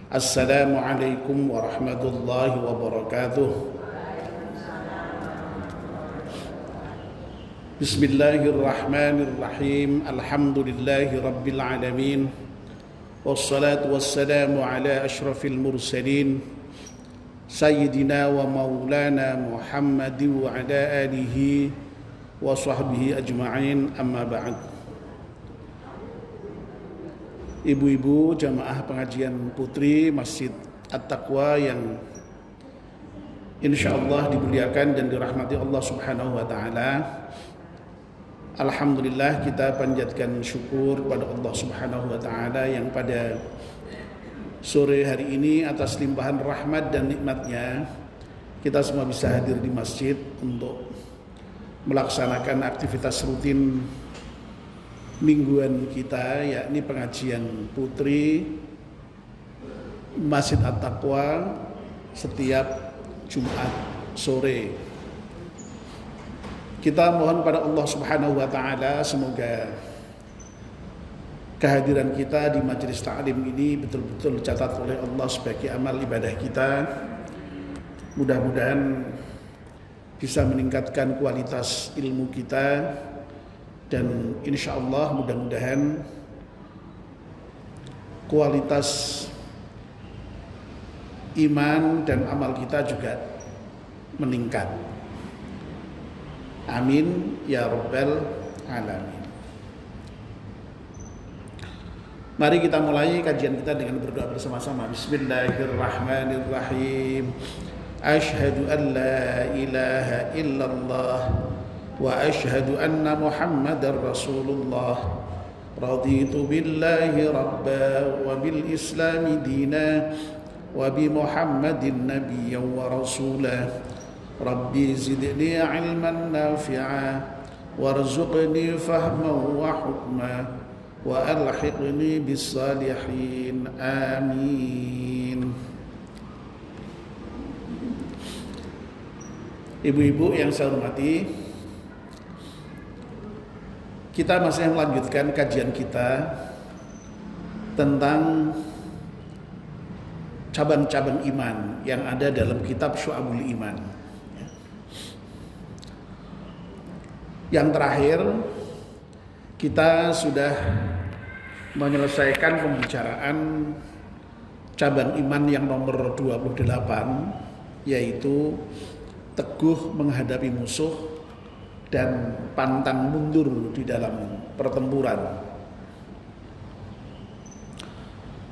Assalamualaikum warahmatullahi wabarakatuh. Bismillahirrahmanirrahim. Alhamdulillahi rabbil alamin. Wassalatu wassalamu ala ashrafil mursalin Sayyidina wa maulana Muhammadin wa ala alihi wa sahbihi ajma'in, amma ba'd. Ibu-ibu jamaah pengajian putri Masjid At-Taqwa yang insyaallah dimuliakan dan dirahmati Allah Subhanahu wa taala. Alhamdulillah, kita panjatkan syukur pada Allah Subhanahu wa taala yang pada sore hari ini atas limpahan rahmat dan nikmatnya kita semua bisa hadir di masjid untuk melaksanakan aktivitas rutin mingguan kita, yakni pengajian putri Masjid At-Taqwa setiap Jumat sore. Kita mohon pada Allah Subhanahu wa taala semoga kehadiran kita di majelis ta'lim ini betul-betul dicatat oleh Allah sebagai amal ibadah kita. Mudah-mudahan bisa meningkatkan kualitas ilmu kita, dan insya Allah mudah-mudahan kualitas iman dan amal kita juga meningkat. Amin ya rabbal alamin. Mari kita mulai kajian kita dengan berdoa bersama-sama. Bismillahirrahmanirrahim. Asyhadu an la ilaha illallah wa asyhadu anna Muhammadar Rasulullah. Raditu billahi rabba wa bil islami dina wa bi Muhammadin nabiyyan wa rasulah. Rabbi zidni ilman nafi'a warzuqni fahman wa hukma wa alhiqni bis salihin. Amin. Ibu-ibu yang saya hormati, kita masih melanjutkan kajian kita tentang cabang-cabang iman yang ada dalam kitab Syu'abul Iman. Yang terakhir kita sudah menyelesaikan pembicaraan cabang iman yang nomor 28, yaitu teguh menghadapi musuh dan pantang mundur di dalam pertempuran.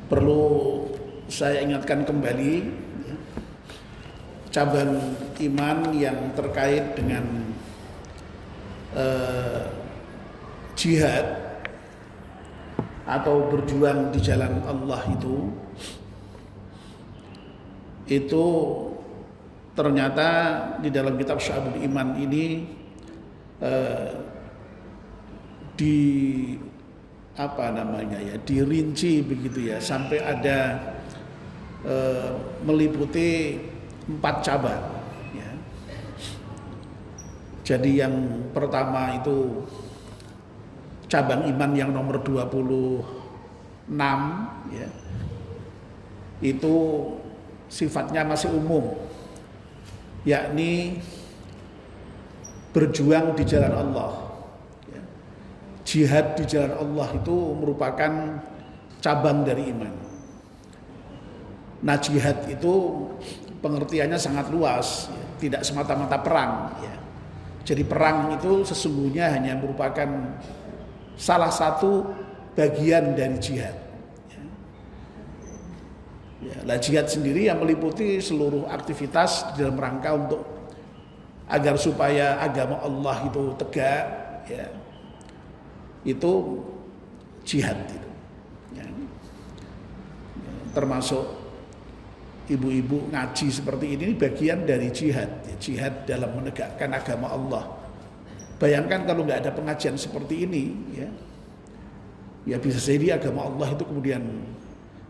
Perlu saya ingatkan kembali cabang iman yang terkait dengan jihad atau berjuang di jalan Allah itu ternyata di dalam kitab Syu'abul Iman ini dirinci begitu ya, sampai ada meliputi 4 cabang ya. Jadi yang pertama itu cabang iman yang nomor 26 ya, itu sifatnya masih umum, yakni berjuang di jalan Allah ya. Jihad di jalan Allah itu merupakan cabang dari iman. Nah, jihad itu pengertiannya sangat luas ya. Tidak semata-mata perang ya. Jadi perang itu sesungguhnya hanya merupakan salah satu bagian dari jihad ya. Nah, jihad sendiri yang meliputi seluruh aktivitas dalam rangka untuk agar supaya agama Allah itu tegak ya, itu jihad itu ya. Termasuk ibu-ibu ngaji seperti ini bagian dari jihad ya, jihad dalam menegakkan agama Allah. Bayangkan kalau nggak ada pengajian seperti ini ya bisa jadi agama Allah itu kemudian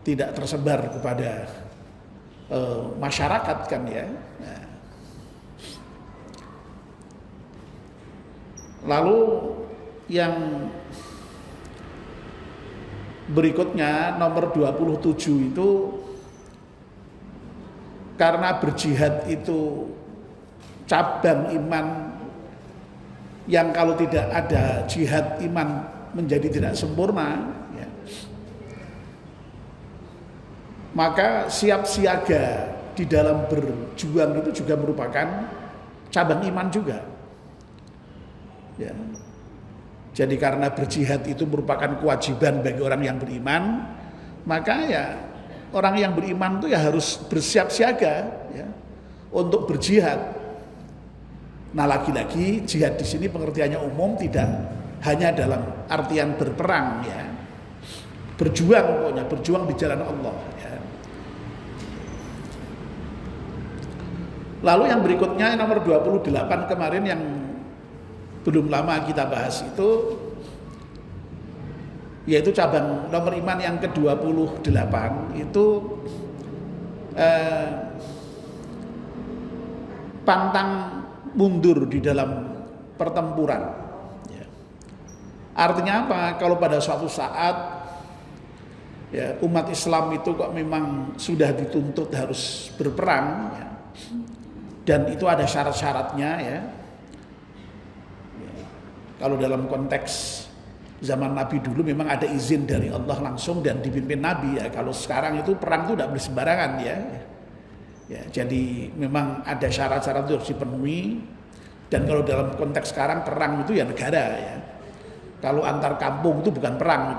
tidak tersebar kepada masyarakat kan ya. Nah, lalu yang berikutnya nomor 27 itu karena berjihad itu cabang iman yang kalau tidak ada jihad iman menjadi tidak sempurna, ya. Maka siap siaga di dalam berjuang itu juga merupakan cabang iman juga, ya. Jadi karena berjihad itu merupakan kewajiban bagi orang yang beriman, maka ya orang yang beriman itu ya harus bersiap siaga, ya, untuk berjihad. Nah, lagi-lagi jihad di sini pengertiannya umum, tidak hanya dalam artian berperang, ya. Berjuang, pokoknya berjuang di jalan Allah, ya. Lalu yang berikutnya nomor 28 kemarin yang belum lama kita bahas itu, yaitu cabang nomor iman yang ke-28 itu pantang mundur di dalam pertempuran, ya. Artinya apa? Kalau pada suatu saat, ya, umat Islam itu kok memang sudah dituntut harus berperang, ya, dan itu ada syarat-syaratnya, ya. Kalau dalam konteks zaman Nabi dulu memang ada izin dari Allah langsung dan dipimpin Nabi, ya. Kalau sekarang itu perang itu tidak boleh sembarangan, ya. Ya, jadi memang ada syarat-syarat itu harus dipenuhi. Dan kalau dalam konteks sekarang perang itu ya negara, ya. Kalau antar kampung itu bukan perang,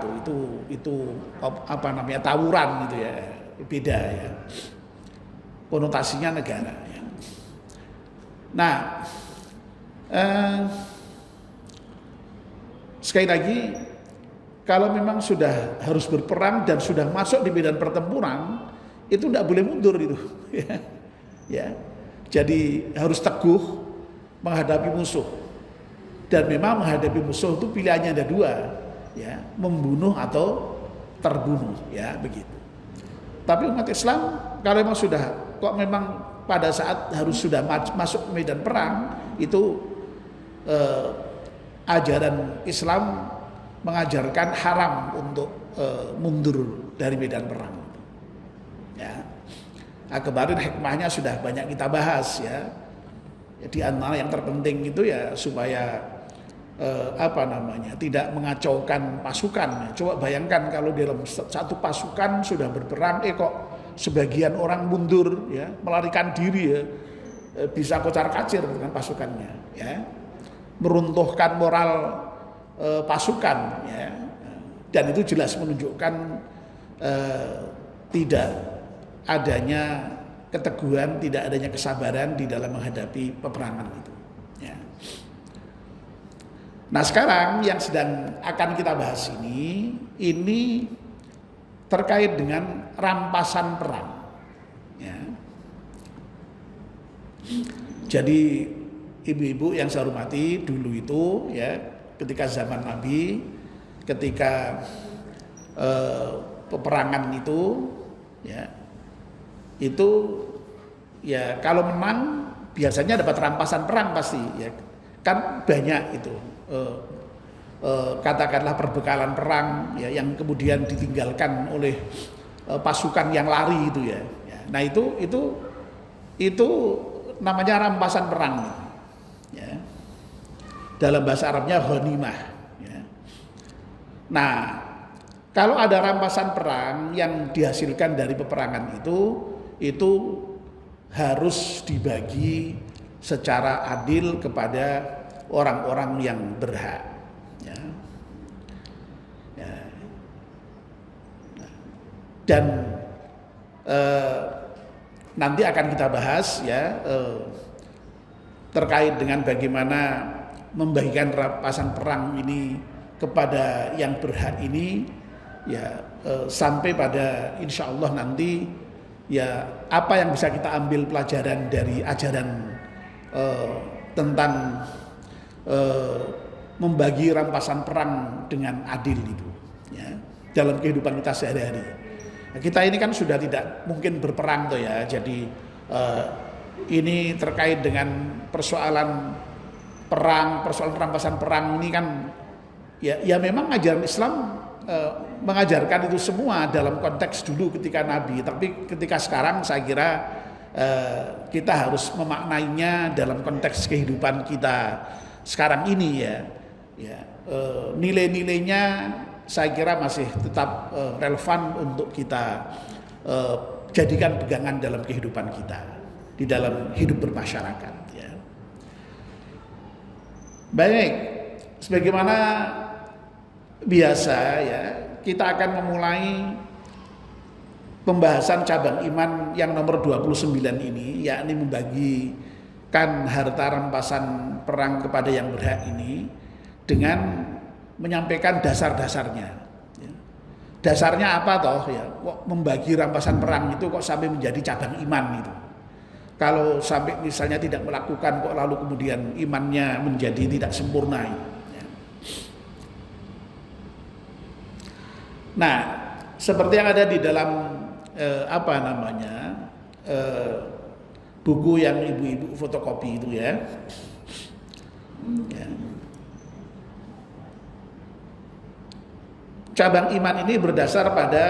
itu apa namanya, tawuran gitu, ya, beda, ya. Konotasinya negara, ya. Nah, sekali lagi, kalau memang sudah harus berperang dan sudah masuk di medan pertempuran, itu tidak boleh mundur itu, ya. Ya. Jadi harus teguh menghadapi musuh. Dan memang menghadapi musuh itu pilihannya ada dua, ya, membunuh atau terbunuh, ya, begitu. Tapi umat Islam kalau memang sudah, kok memang pada saat harus sudah masuk medan perang, itu ajaran Islam mengajarkan haram untuk mundur dari medan perang, ya. Nah, kemarin hikmahnya sudah banyak kita bahas, ya. Di antara yang terpenting itu ya supaya tidak mengacaukan pasukan. Coba bayangkan kalau dalam satu pasukan sudah berperang, kok sebagian orang mundur, ya, melarikan diri, ya, bisa kocar-kacir dengan pasukannya, ya. Meruntuhkan moral pasukan, ya. Dan itu jelas menunjukkan tidak adanya keteguhan, tidak adanya kesabaran di dalam menghadapi peperangan itu, ya. Nah, sekarang yang sedang akan kita bahas ini terkait dengan rampasan perang, ya. Jadi ibu-ibu yang saya hormati, dulu itu, ya, ketika zaman Nabi, ketika peperangan itu, ya, itu, ya, kalau menang biasanya dapat rampasan perang pasti, ya, kan banyak itu katakanlah perbekalan perang, ya, yang kemudian ditinggalkan oleh pasukan yang lari itu, ya. Nah itu namanya rampasan perang, ya. Dalam bahasa Arabnya ghanimah, ya. Nah, kalau ada rampasan perang yang dihasilkan dari peperangan itu harus dibagi secara adil kepada orang-orang yang berhak, ya. Ya. Dan nanti akan kita bahas, ya, terkait dengan bagaimana membagikan rampasan perang ini kepada yang berhak ini, ya, sampai pada insya Allah nanti, ya, apa yang bisa kita ambil pelajaran dari ajaran tentang membagi rampasan perang dengan adil itu, ya, dalam kehidupan kita sehari-hari. Nah, kita ini kan sudah tidak mungkin berperang tuh, ya. Jadi ini terkait dengan persoalan perang, persoalan rampasan perang ini kan, ya memang ajaran Islam mengajarkan itu semua dalam konteks dulu ketika Nabi. Tapi ketika sekarang saya kira kita harus memaknainya dalam konteks kehidupan kita sekarang ini ya. Nilai-nilainya saya kira masih tetap relevan untuk kita jadikan pegangan dalam kehidupan kita di dalam hidup bermasyarakat ya. Baik, sebagaimana biasa ya, kita akan memulai pembahasan cabang iman yang nomor 29 ini, yakni membagikan harta rampasan perang kepada yang berhak ini dengan menyampaikan dasar-dasarnya. Dasarnya apa toh ya? Kok membagi rampasan perang itu kok sampai menjadi cabang iman itu? Kalau sampai misalnya tidak melakukan kok lalu kemudian imannya menjadi tidak sempurna itu. Nah, seperti yang ada di dalam buku yang ibu-ibu fotokopi itu ya. Cabang iman ini berdasar pada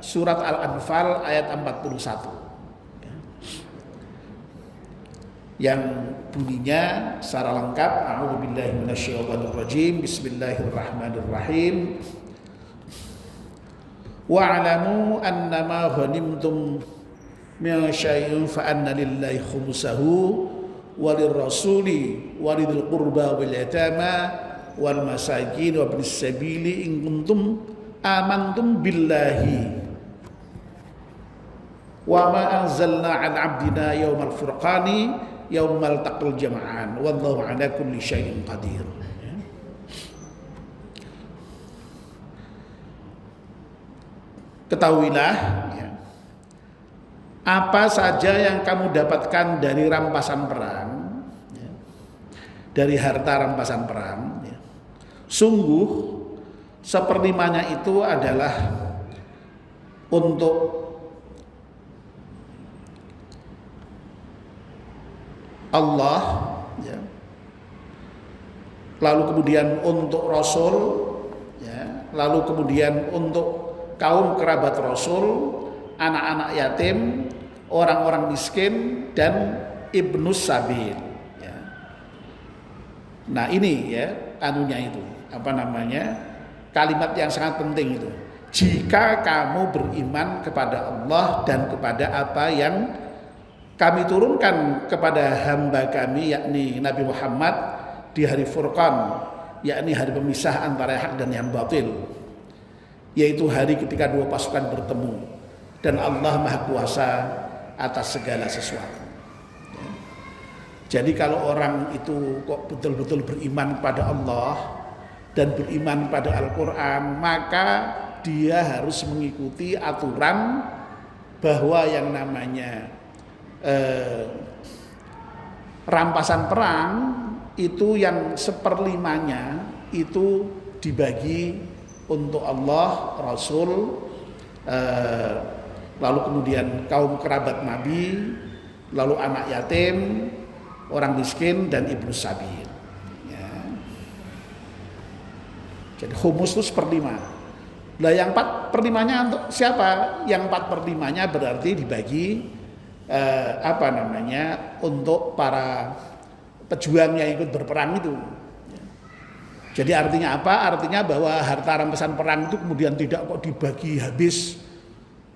surat Al-Anfal ayat 41 yang bunyinya secara lengkap, a'udzubillahi minasyaitonirrajim, bismillahirrahmanirrahim. Wa'lamu annama ghanimtum min syai'in fa anna lillahi khumsahu walirrasuli walidil qurba wal yatama wal masakin wa ibnis sabili in kuntum amantum billahi wa ma anzalna 'ala 'abdina yaumal furqani yaumal taqal jama'an wallahu 'ala kulli syai'in qadir. Ketahuilah ya, apa saja yang kamu dapatkan dari rampasan perang ya, dari harta rampasan perang ya, sungguh seperlimanya itu adalah untuk Allah ya, lalu kemudian untuk Rasul ya, lalu kemudian untuk kaum kerabat Rasul, anak-anak yatim, orang-orang miskin, dan ibnus sabil. Ya. Nah ini ya, itu kalimat yang sangat penting itu. Jika kamu beriman kepada Allah dan kepada apa yang kami turunkan kepada hamba kami, yakni Nabi Muhammad di hari Furqan, yakni hari pemisah antara hak dan yang batil. Yaitu hari ketika dua pasukan bertemu dan Allah Maha Kuasa atas segala sesuatu. Jadi kalau orang itu kok betul-betul beriman pada Allah dan beriman pada Al-Quran, maka dia harus mengikuti aturan bahwa yang namanya rampasan perang itu yang seperlimanya itu dibagi untuk Allah, Rasul, lalu kemudian kaum kerabat Nabi, lalu anak yatim, orang miskin, dan ibnu sabil. Ya. Jadi humus itu 1/5. Nah yang 4/5-nya untuk siapa? Yang 4/5-nya berarti dibagi untuk para pejuang yang ikut berperang itu. Jadi artinya apa? Artinya bahwa harta rampasan perang itu kemudian tidak kok dibagi habis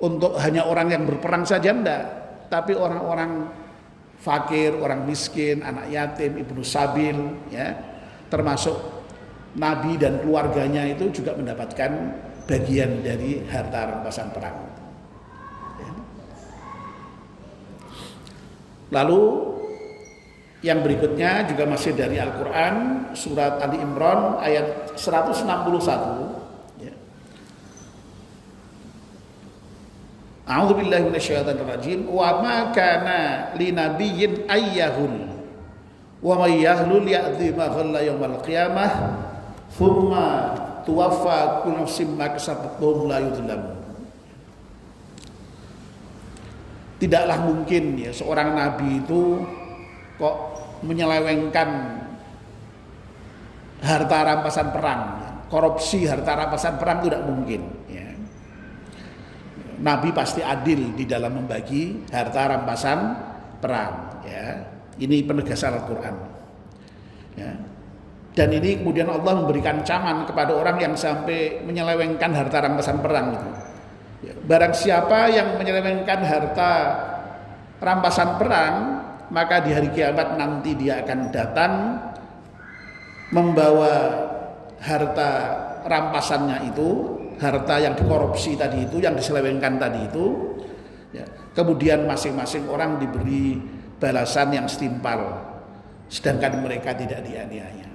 untuk hanya orang yang berperang saja, enggak. Tapi orang-orang fakir, orang miskin, anak yatim, ibnu sabil, ya, termasuk Nabi dan keluarganya itu juga mendapatkan bagian dari harta rampasan perang. Ya. Lalu yang berikutnya juga masih dari Al-Quran, surat Ali Imran ayat 161. Ya. A'udzubillahi minasyaitonirrajim. Wa ma kana linabiyyin ayyahul wa may yahlul ya'ti ma ghalla yaumal qiyamah thumma tuwaffa kullu nafsin ma kasabat wa la yudlamun. Tidaklah mungkin ya seorang nabi itu kok menyelewengkan harta rampasan perang, korupsi harta rampasan perang itu tidak mungkin ya. Nabi pasti adil di dalam membagi harta rampasan perang. Ya, ini penegasan Al-Quran. Ya. Dan ini kemudian Allah memberikan ancaman kepada orang yang sampai menyelewengkan harta rampasan perang itu. Ya. Barang siapa yang menyelewengkan harta rampasan perang, maka di hari kiamat nanti dia akan datang membawa harta rampasannya itu, harta yang dikorupsi tadi itu, yang diselewengkan tadi itu, ya. Kemudian masing-masing orang diberi balasan yang setimpal, sedangkan mereka tidak dianiaya.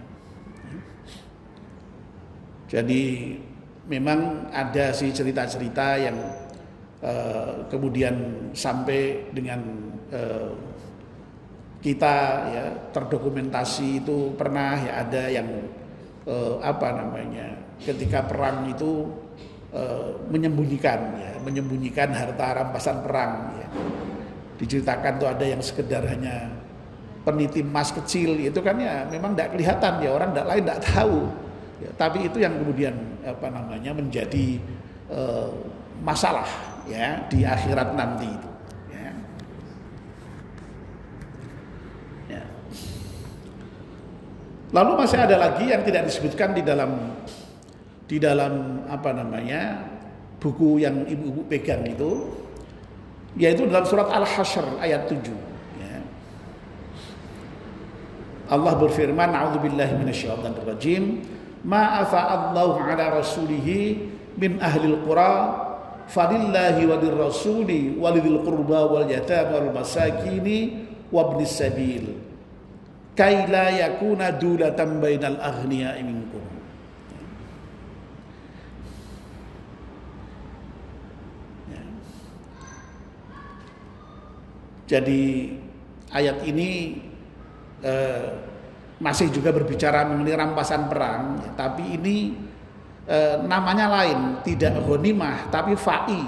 Jadi memang ada sih cerita-cerita yang kemudian sampai dengan kita ya terdokumentasi itu pernah ya ada yang ketika perang itu menyembunyikan harta rampasan perang ya. Diceritakan tuh ada yang sekedar hanya peniti emas kecil itu kan ya memang tidak kelihatan ya, orang lain tidak tahu ya, tapi itu yang kemudian menjadi masalah ya di akhirat nanti itu ya. Ya. Lalu masih ada lagi yang tidak disebutkan di dalam buku yang ibu-ibu pegang itu, yaitu dalam surat Al-Hasyr ayat 7 ya. Allah berfirman, a'udzubillahi minasyaitonir rajim, ma afa'allahu ala rasulihi min ahlil qura falillahi walir rasuli walidil qurba wal yatama wal masakini wabnis sabil kai la yakuna dulatan bainal aghniya'i minkum. Jadi ayat ini masih juga berbicara mengenai rampasan perang, ya, tapi ini namanya lain, tidak ghanimah tapi fa'i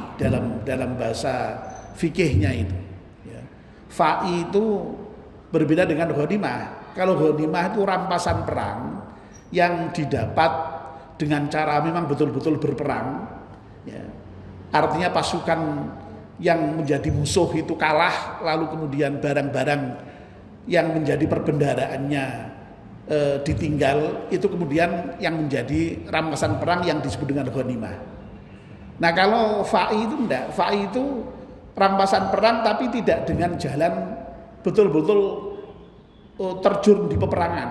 dalam bahasa fikihnya itu. Ya. Fa'i itu berbeda dengan ghanimah. Kalau ghanimah itu rampasan perang yang didapat dengan cara memang betul-betul berperang. Ya. Artinya pasukan yang menjadi musuh itu kalah, lalu kemudian barang-barang yang menjadi perbendaharaannya ditinggal, itu kemudian yang menjadi rampasan perang yang disebut dengan ghanimah. Nah kalau fa'i itu enggak, fa'i itu rampasan perang tapi tidak dengan jalan betul-betul terjun di peperangan.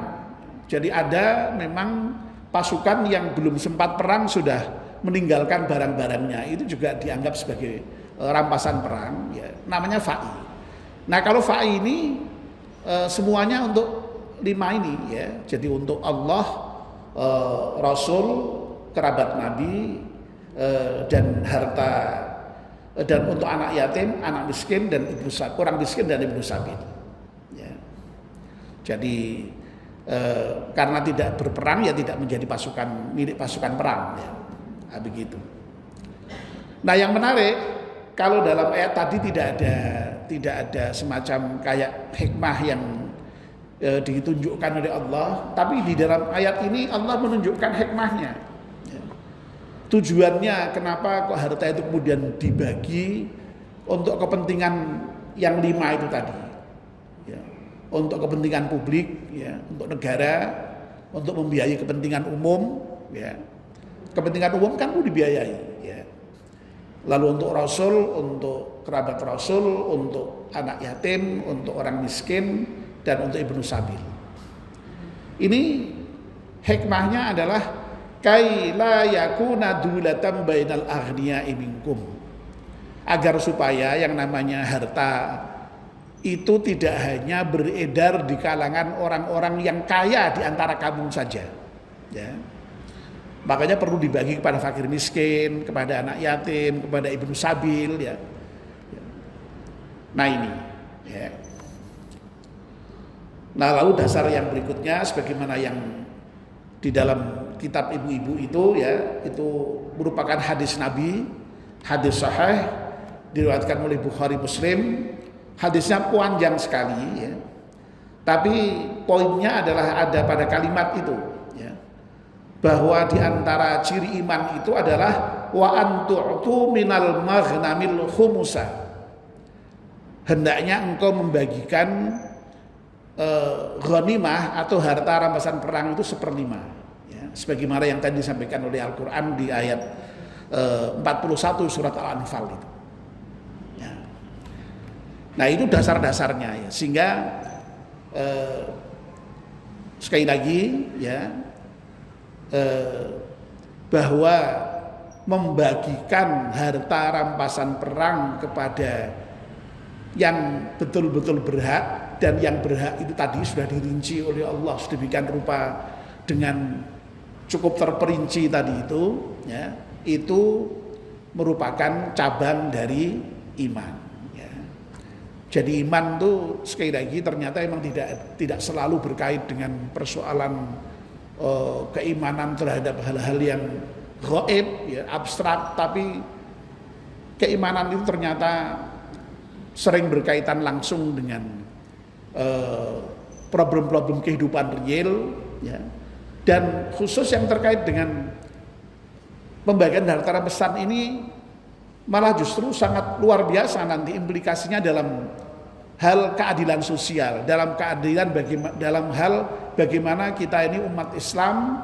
Jadi ada memang pasukan yang belum sempat perang sudah meninggalkan barang-barangnya, itu juga dianggap sebagai rampasan perang ya, namanya fa'i. Nah kalau fa'i ini semuanya untuk 5 ini ya. Jadi untuk Allah, Rasul, kerabat Nabi, dan harta, dan untuk anak yatim, anak miskin dan orang miskin dan ibnu sabil ya. Jadi karena tidak berperang ya tidak menjadi milik pasukan perang ya. Nah, begitu. Nah yang menarik, kalau dalam ayat tadi tidak ada semacam kayak hikmah yang ditunjukkan oleh Allah, tapi di dalam ayat ini Allah menunjukkan hikmahnya. Ya. Tujuannya kenapa kok harta itu kemudian dibagi untuk kepentingan yang 5 itu tadi. Ya. Untuk kepentingan publik, ya, untuk negara, untuk membiayai kepentingan umum, ya. Kepentingan umum kan perlu dibiayai, ya. Lalu untuk Rasul, untuk kerabat Rasul, untuk anak yatim, untuk orang miskin, dan untuk ibnu sabil. Ini hikmahnya adalah kai la yakuna dulatan bainal aghniya'i minkum, agar supaya yang namanya harta itu tidak hanya beredar di kalangan orang-orang yang kaya di antara kamu saja ya. Makanya perlu dibagi kepada fakir miskin, kepada anak yatim, kepada ibnu sabil ya. Nah ini ya. Nah lalu dasar yang berikutnya sebagaimana yang di dalam kitab ibu-ibu itu ya, itu merupakan hadis Nabi, hadis sahih diriwayatkan oleh Bukhari Muslim. Hadisnya panjang sekali ya. Tapi poinnya adalah ada pada kalimat itu ya. Bahwa di antara ciri iman itu adalah wa antu'tu minal maghnamil khumusa. Hendaknya engkau membagikan ghanimah atau harta rampasan perang itu 1/5, ya, sebagaimana yang tadi disampaikan oleh Al-Quran di ayat 41 surat Al-Anfal itu. Ya. Nah itu dasar-dasarnya, ya. Sehingga sekali lagi ya, bahwa membagikan harta rampasan perang kepada yang betul-betul berhak, dan yang berhak itu tadi sudah dirinci oleh Allah sedemikian rupa dengan cukup terperinci tadi itu, ya, itu merupakan cabang dari iman, ya. Jadi iman itu sekali lagi ternyata memang tidak selalu berkait dengan persoalan keimanan terhadap hal-hal yang gaib, ya, abstrak, tapi keimanan itu ternyata sering berkaitan langsung dengan problem-problem kehidupan real, ya, dan khusus yang terkait dengan pembagian harta rampasan ini malah justru sangat luar biasa nanti implikasinya dalam hal keadilan sosial, dalam hal bagaimana kita ini umat Islam,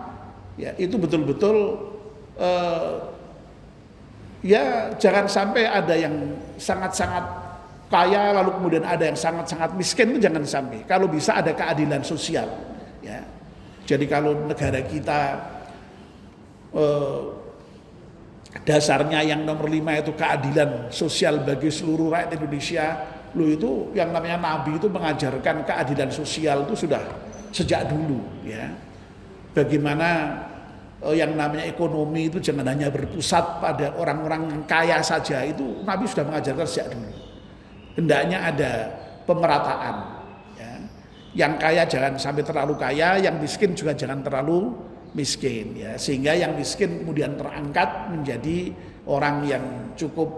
ya, itu betul-betul ya jangan sampai ada yang sangat-sangat kaya lalu kemudian ada yang sangat-sangat miskin, itu jangan sampai. Kalau bisa ada keadilan sosial, ya. Jadi kalau negara kita dasarnya yang nomor 5 itu keadilan sosial bagi seluruh rakyat Indonesia, lo itu yang namanya Nabi itu mengajarkan keadilan sosial itu sudah sejak dulu, ya. Bagaimana yang namanya ekonomi itu jangan hanya berpusat pada orang-orang yang kaya saja, itu Nabi sudah mengajarkan sejak dulu. Hendaknya ada pemerataan, ya. Yang kaya jangan sampai terlalu kaya, yang miskin juga jangan terlalu miskin, ya. Sehingga yang miskin kemudian terangkat menjadi orang yang cukup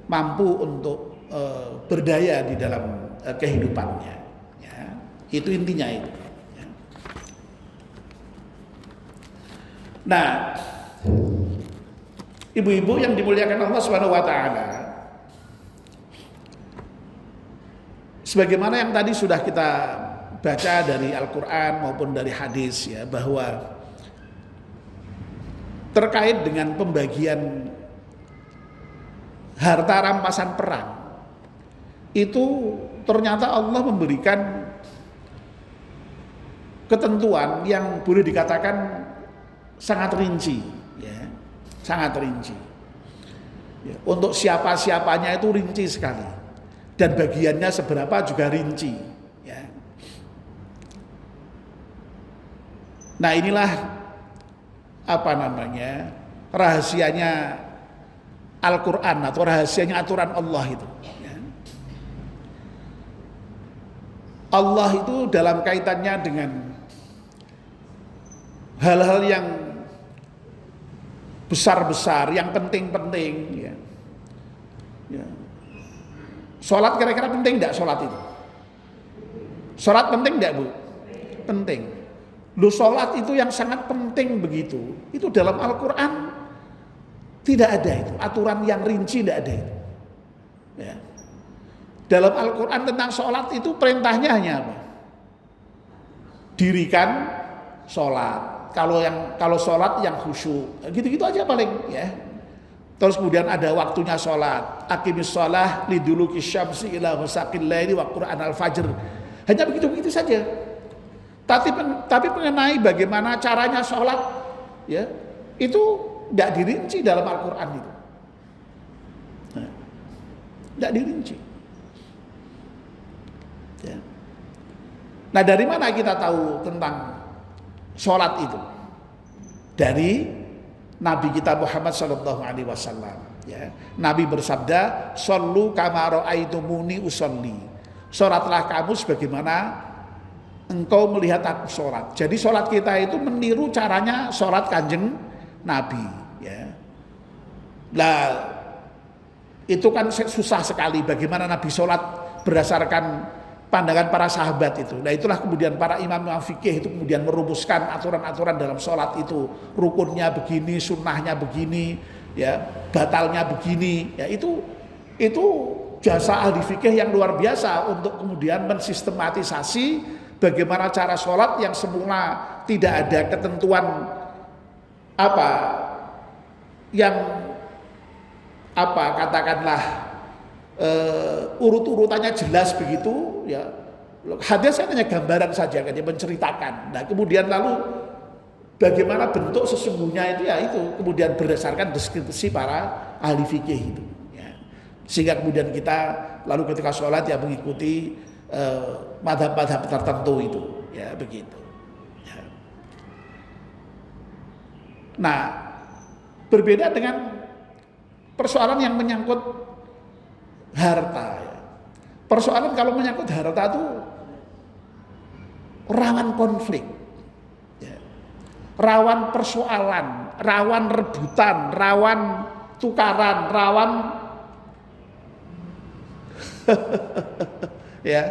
mampu untuk berdaya di dalam kehidupannya, ya. Itu intinya itu, ya. Nah, ibu-ibu yang dimuliakan Allah Subhanahu wa taala, sebagaimana yang tadi sudah kita baca dari Al-Quran maupun dari hadis, ya, bahwa terkait dengan pembagian harta rampasan perang itu ternyata Allah memberikan ketentuan yang boleh dikatakan sangat rinci, ya, sangat rinci, ya, untuk siapa-siapanya itu rinci sekali, dan bagiannya seberapa juga rinci, ya. Nah inilah apa namanya rahasianya Al-Quran atau rahasianya aturan Allah itu, ya. Allah itu dalam kaitannya dengan hal-hal yang besar-besar, yang penting-penting, ya. Ya. Sholat kira-kira penting enggak sholat itu? Sholat penting enggak, Bu? Penting. Lu sholat itu yang sangat penting begitu. Itu dalam Al-Quran tidak ada itu. Aturan yang rinci tidak ada itu, ya. Dalam Al-Quran tentang sholat itu perintahnya hanya apa? Dirikan sholat. Kalau sholat yang khusyuk, gitu-gitu aja paling, ya. Terus kemudian ada waktunya sholat. Aqimis sholah liduluki syamsi ila ghasaqil laili wa qur'an al-fajr. Hanya begitu-begitu saja. Tapi mengenai bagaimana caranya sholat, ya, itu tidak dirinci dalam Al-Quran itu. Tidak dirinci. Ya. Nah dari mana kita tahu tentang sholat itu? Dari Nabi kita Muhammad Sallallahu Alaihi Wasallam, ya. Nabi bersabda, "Shollu kama ra'aitumuni usolli." Sholatlah kamu sebagaimana engkau melihat aku sholat. Jadi sholat kita itu meniru caranya sholat kanjeng Nabi, ya. Lah itu kan susah sekali bagaimana Nabi sholat berdasarkan pandangan para sahabat itu. Nah itulah kemudian para imam fikih itu kemudian merumuskan aturan-aturan dalam sholat itu. Rukunnya begini, sunnahnya begini, ya batalnya begini, ya itu jasa ahli fikih yang luar biasa untuk kemudian mensistematisasi bagaimana cara sholat yang semula tidak ada ketentuan apa yang apa katakanlah urut-urutannya jelas begitu, ya hadis hanya gambaran saja kan, dia menceritakan. Nah kemudian lalu bagaimana bentuk sesungguhnya itu, ya itu kemudian berdasarkan deskripsi para ahli fikih itu, ya. Sehingga kemudian kita lalu ketika sholat ya mengikuti madhab-madhab tertentu itu, ya begitu, ya. Nah berbeda dengan persoalan yang menyangkut harta, ya. Persoalan kalau menyangkut harta itu rawan konflik, ya. Rawan persoalan, rawan rebutan, rawan tukaran, rawan ya.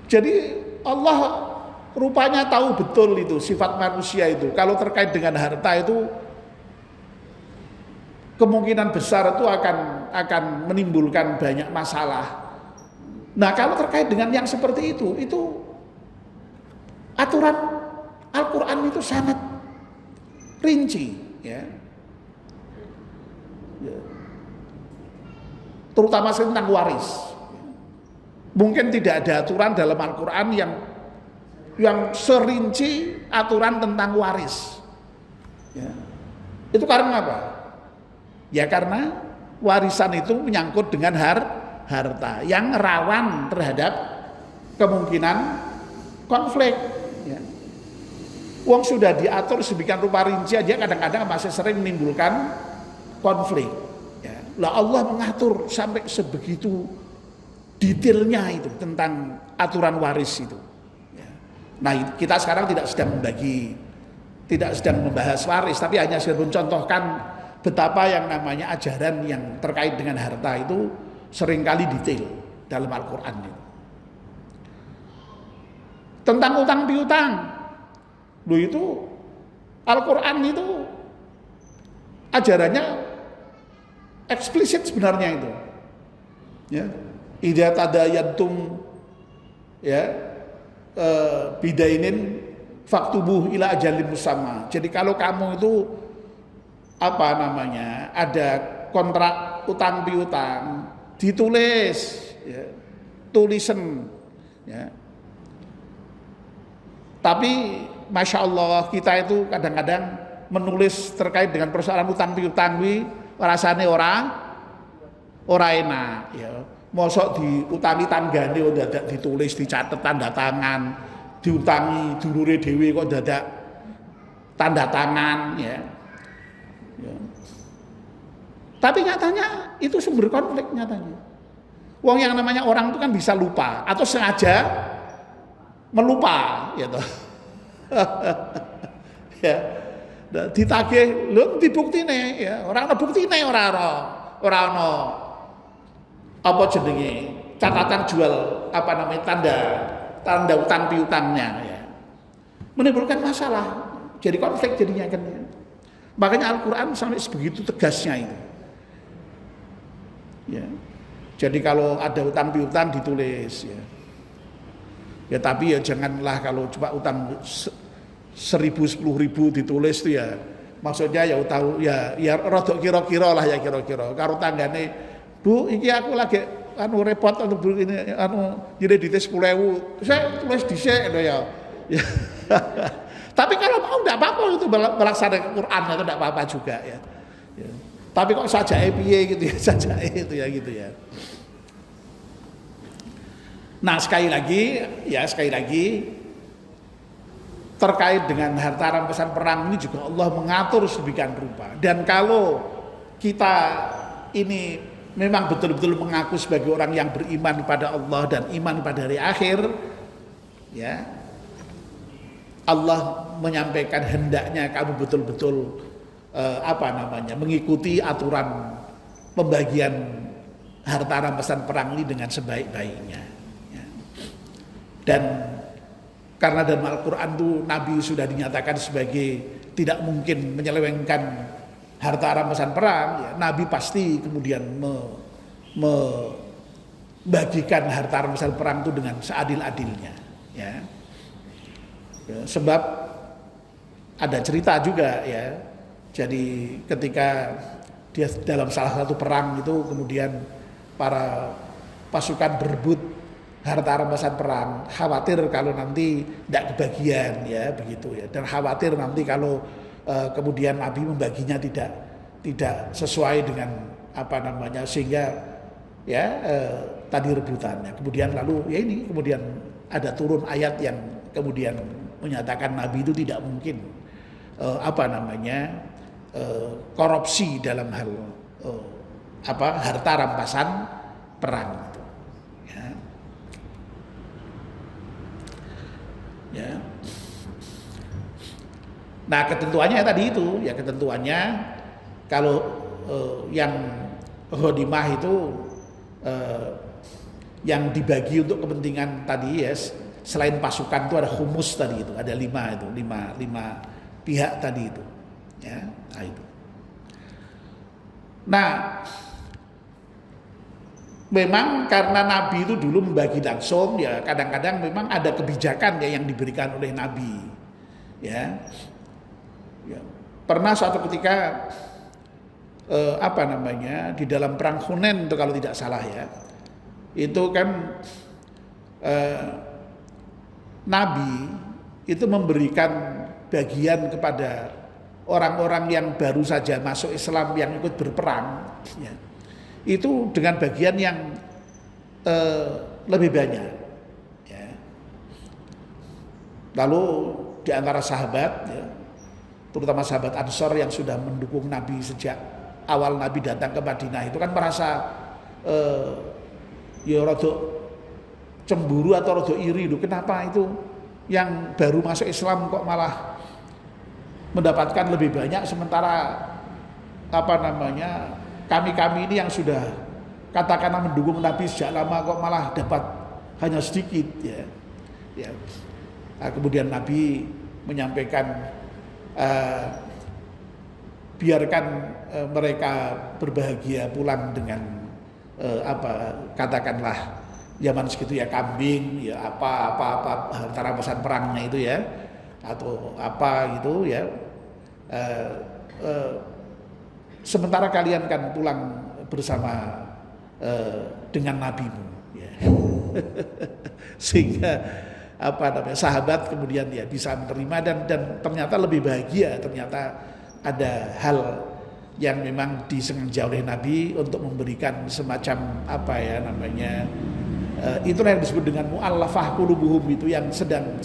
Jadi Allah rupanya tahu betul itu sifat manusia itu. Kalau terkait dengan harta itu kemungkinan besar itu akan menimbulkan banyak masalah. Nah, kalau terkait dengan yang seperti itu aturan Al-Qur'an itu sangat rinci, ya. Terutama tentang waris. Mungkin tidak ada aturan dalam Al-Qur'an yang serinci aturan tentang waris, ya. Itu karena apa? Ya karena warisan itu menyangkut dengan harta yang rawan terhadap kemungkinan konflik, ya. Uang sudah diatur sedemikian rupa rinci aja kadang-kadang masih sering menimbulkan konflik, ya. Lah Allah mengatur sampai sebegitu detailnya itu tentang aturan waris itu, ya. Nah kita sekarang tidak sedang membahas waris, tapi hanya sedang mencontohkan betapa yang namanya ajaran yang terkait dengan harta itu seringkali detail dalam Al-Quran itu. Tentang utang piutang, itu Al-Quran itu ajarannya eksplisit sebenarnya itu, ya. Idza tadayantum ya bidainin faktubuh ila ajalin musamma. Jadi kalau kamu itu ada kontrak utang piutang, ditulis, ya, tulisan, ya. Tapi masya Allah kita itu kadang-kadang menulis terkait dengan persoalan utang piutang rasane ora enak, ya. Mosok diutangi tanggane kok dadak ditulis, dicatet tanda tangan, diutangi dulure dhewe kok dadak tanda tangan, ya. Ya. Tapi nyatanya itu sumber konflik nyatanya. Wong yang namanya orang itu kan bisa lupa atau sengaja melupa, gitu. Ya. Ditagih, lho dibuktine, ya. Ora ana buktine, ora ana apa jenenge catatan jual tanda utang piutangnya, ya. Menimbulkan masalah, jadi konflik jadinya kan. Makanya Al-Quran sampai sebegitu tegasnya itu, ya. Jadi kalau ada utang piutang ditulis, ya. Ya tapi ya janganlah kalau coba utang 1.000, 10.000 ditulis itu, ya. Maksudnya ya utang ya rodok kira-kira lah, ya kira-kira. Karo tanggane, Bu, iki aku lagi repot untuk Bu ini jadi dites 10.000. Saya tulis dhisik ya. Ya. Tapi kalau mau tidak apa-apa itu melaksanakan Quran itu tidak apa-apa juga, ya. Ya. Tapi kok saja piye gitu, ya, saja itu ya gitu, ya. Nah sekali lagi terkait dengan harta rampasan perang ini juga Allah mengatur sedemikian rupa. Dan kalau kita ini memang betul-betul mengaku sebagai orang yang beriman pada Allah dan iman pada hari akhir, ya, Allah menyampaikan hendaknya kamu betul-betul mengikuti aturan pembagian harta rampasan perang ini dengan sebaik-baiknya, ya. Dan karena dalam Al-Quran itu Nabi sudah dinyatakan sebagai tidak mungkin menyelewengkan harta rampasan perang, ya, Nabi pasti kemudian membagikan harta rampasan perang itu dengan seadil-adilnya, ya. Ya, sebab ada cerita juga, ya. Jadi ketika dia dalam salah satu perang itu kemudian para pasukan berebut harta rampasan perang, khawatir kalau nanti tidak kebagian, ya begitu ya, dan khawatir nanti kalau kemudian Nabi membaginya tidak sesuai dengan apa namanya, sehingga ya tadi rebutannya. Kemudian lalu ya ini kemudian ada turun ayat yang kemudian menyatakan Nabi itu tidak mungkin korupsi dalam hal harta rampasan perang itu. Ya. Ya. Nah ketentuannya tadi itu, ya ketentuannya kalau yang ghanimah itu yang dibagi untuk kepentingan tadi, ya, selain pasukan itu ada khumus tadi itu, ada lima pihak tadi itu, ya, nah itu. Nah, memang karena Nabi itu dulu membagi langsung, ya kadang-kadang memang ada kebijakan ya yang diberikan oleh Nabi, ya. Ya. Pernah suatu ketika di dalam perang Hunain itu kalau tidak salah, ya, itu kan Nabi itu memberikan bagian kepada orang-orang yang baru saja masuk Islam yang ikut berperang, ya, itu dengan bagian yang lebih banyak, ya. Lalu di antara sahabat, ya, terutama sahabat Ansor yang sudah mendukung Nabi sejak awal Nabi datang ke Madinah, itu kan merasa ya rada cemburu atau rada iri, kenapa itu yang baru masuk Islam kok malah mendapatkan lebih banyak, sementara kami ini yang sudah katakanlah mendukung Nabi sejak lama kok malah dapat hanya sedikit, ya. Ya. Nah, kemudian Nabi menyampaikan biarkan mereka berbahagia pulang dengan katakanlah zaman segitu ya kambing, ya apa harta rampasan perangnya itu, ya, atau apa gitu, ya. Sementara kalian kan pulang bersama dengan nabimu, ya. Sehingga sahabat kemudian ya bisa menerima dan ternyata lebih bahagia, ternyata ada hal yang memang disengaja oleh Nabi untuk memberikan semacam itulah yang disebut dengan mu'allafah qulubuhum, itu yang sedang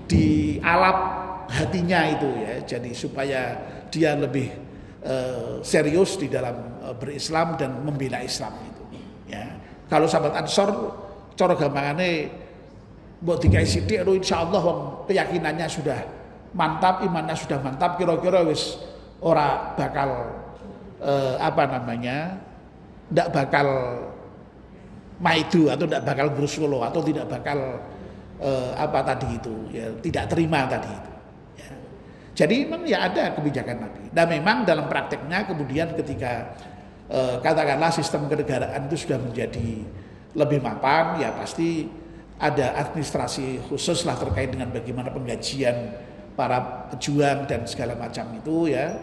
dialap hatinya itu, ya. Jadi supaya dia lebih serius di dalam berislam dan membela Islam itu, ya. Kalau sahabat Ansor cara gampangane mbok dikai sithik insyaallah wong keyakinannya sudah mantap, imannya sudah mantap, kira-kira wis ora bakal ndak bakal maidu atau tidak bakal berusulo atau tidak bakal tidak terima tadi itu, ya. Jadi memang ya ada kebijakan Nabi. Dan memang dalam prakteknya kemudian ketika katakanlah sistem kenegaraan itu sudah menjadi lebih mapan, ya pasti ada administrasi khusus lah terkait dengan bagaimana penggajian para pejuang dan segala macam itu, ya.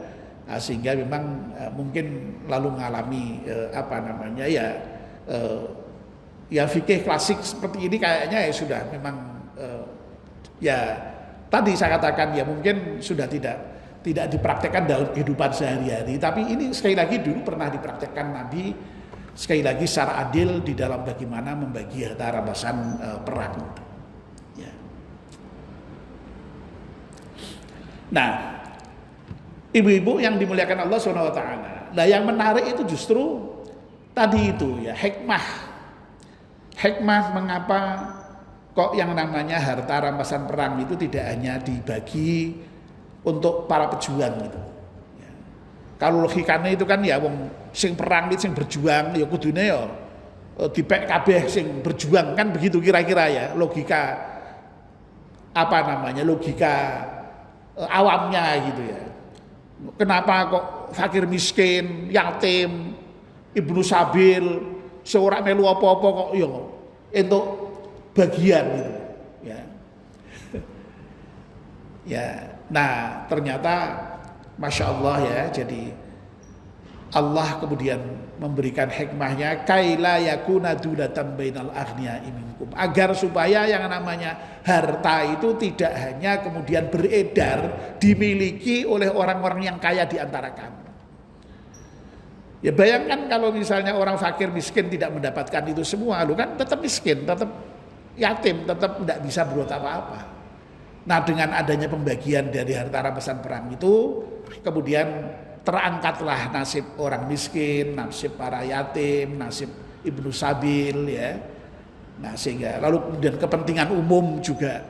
Nah, sehingga memang mungkin lalu mengalami ya fikih klasik seperti ini kayaknya ya sudah memang ya tadi saya katakan ya mungkin sudah tidak dipraktekkan dalam kehidupan sehari-hari, tapi ini sekali lagi dulu pernah dipraktekkan Nabi sekali lagi secara adil di dalam bagaimana membagi harta rampasan perang, ya. Nah, ibu-ibu yang dimuliakan Allah SWT, nah yang menarik itu justru tadi itu, ya, hikmah mengapa kok yang namanya harta rampasan perang itu tidak hanya dibagi untuk para pejuang gitu, ya. Kalau logikanya itu kan ya wong sing perang itu sing berjuang ya kudune ya dipek kabeh sing berjuang, kan begitu kira-kira, ya, logika awamnya gitu ya. Kenapa kok fakir miskin, yatim, ibnu sabil, seorang melu apa-apa kok yo untuk bagian gitu ya. Ya, nah ternyata Masya Allah ya, jadi Allah kemudian memberikan hikmahnya kaila yakuna dulatan bainal aghniya'i minkum, agar supaya yang namanya harta itu tidak hanya kemudian beredar dimiliki oleh orang-orang yang kaya di antara kamu. Ya bayangkan kalau misalnya orang fakir miskin tidak mendapatkan itu semua, lu kan tetap miskin, tetap yatim, tetap tidak bisa berbuat apa-apa. Nah dengan adanya pembagian dari harta rampasan perang itu, kemudian terangkatlah nasib orang miskin, nasib para yatim, nasib ibnu sabil ya. Nah sehingga lalu kemudian kepentingan umum juga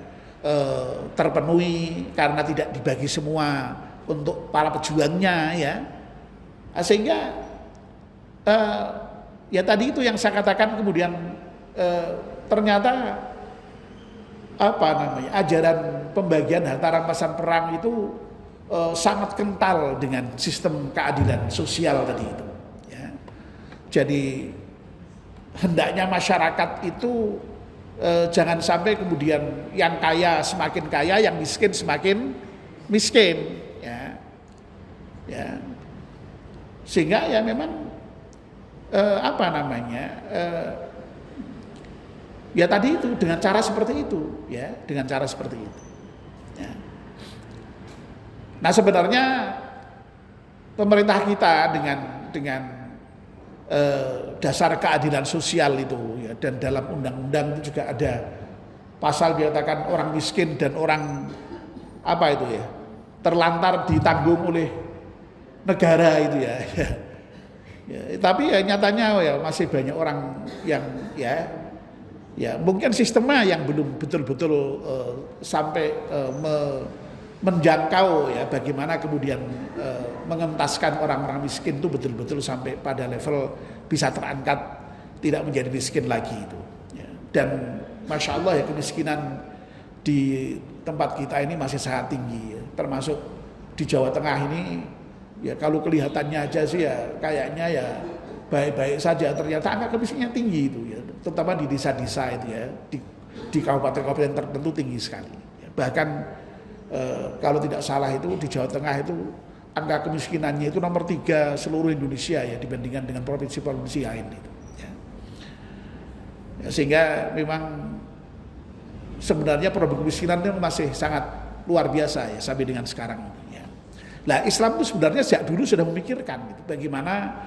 terpenuhi karena tidak dibagi semua untuk para pejuangnya ya. Nah, sehingga ya tadi itu yang saya katakan kemudian ternyata apa namanya ajaran pembagian harta rampasan perang itu sangat kental dengan sistem keadilan sosial tadi itu ya. Jadi hendaknya masyarakat itu jangan sampai kemudian yang kaya semakin kaya, yang miskin semakin miskin ya. Ya. Sehingga ya memang apa namanya ya tadi itu dengan cara seperti itu ya, dengan cara seperti itu ya. Nah sebenarnya pemerintah kita dengan dasar keadilan sosial itu ya, dan dalam undang-undang itu juga ada pasal menyatakan orang miskin dan orang apa itu ya terlantar ditanggung oleh negara itu ya. Ya, tapi ya nyatanya ya masih banyak orang yang ya mungkin sistemnya yang belum betul-betul sampai menjangkau ya bagaimana kemudian mengentaskan orang-orang miskin itu betul-betul sampai pada level bisa terangkat tidak menjadi miskin lagi itu ya. Dan Masya Allah ya kemiskinan di tempat kita ini masih sangat tinggi ya. Termasuk di Jawa Tengah ini ya kalau kelihatannya aja sih ya kayaknya ya baik-baik saja, ternyata angka kemiskinannya tinggi itu ya, terutama di desa-desa itu ya, di kabupaten-kabupaten tertentu tinggi sekali ya. Bahkan kalau tidak salah itu di Jawa Tengah itu angka kemiskinannya itu nomor 3 seluruh Indonesia ya dibandingkan dengan provinsi-provinsi lain itu ya. Ya, sehingga memang sebenarnya problem kemiskinan itu masih sangat luar biasa ya sampai dengan sekarang ini ya. Nah Islam itu sebenarnya sejak dulu sudah memikirkan gitu, bagaimana